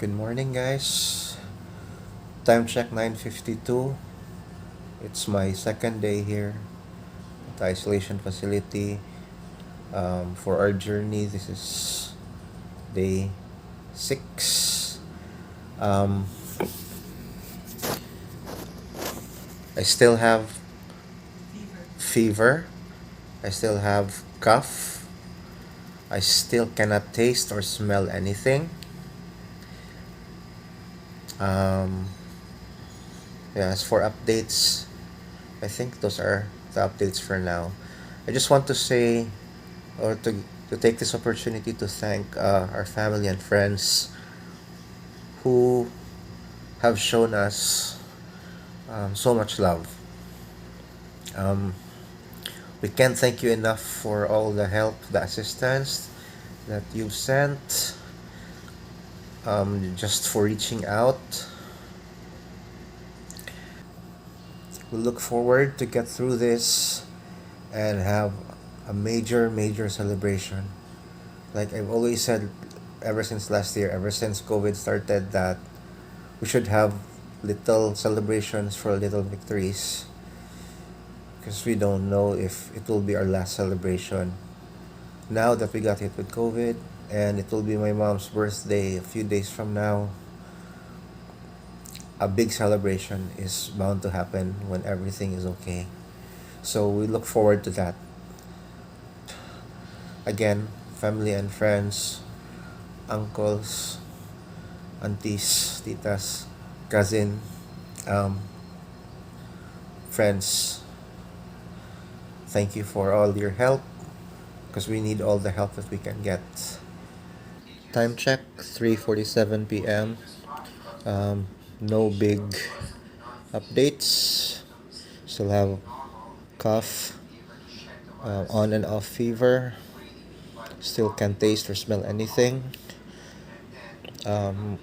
Good morning, guys. Time check 9:52. It's my second day here at the isolation facility. For our journey, this is day 6. Um, I still have fever. I still have cough. I still cannot taste or smell anything. Um, yeah, as for updates, I think those are the updates for now. I just want to say or to take this opportunity to thank our family and friends who have shown us so much love. Um, we can't thank you enough for all the help, the assistance that you've sent, just for reaching out. We look forward to get through this and have a major celebration. Like I've always said ever since last year, ever since COVID started, that we should have little celebrations for little victories because we don't know if it will be our last celebration. Now that we got hit with COVID and it will be my mom's birthday a few days from now, a big celebration is bound to happen when everything is okay. So we look forward to that. Again, family and friends, uncles, aunties, titas, cousin, um, friends, thank you for all your help because we need all the help that we can get. Time check 3:47 p.m. No big updates. Still have cough, on and off fever. Still can't taste or smell anything. Um,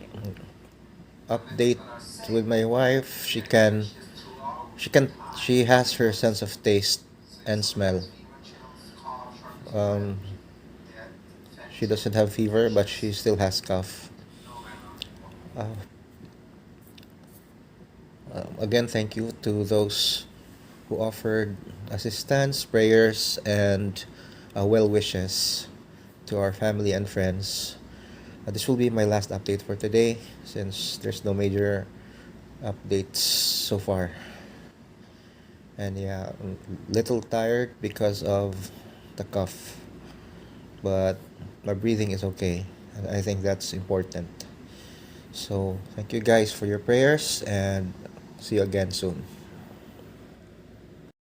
Update with my wife. She can she has her sense of taste and smell. Um, she doesn't have fever, but she still has cough. Uh, Again, thank you to those who offered assistance, prayers, and well wishes to our family and friends. This will be my last update for today since there's no major updates so far. And yeah, little tired because of the cough, but my breathing is okay. And I think that's important. So, thank you guys for your prayers and see you again soon.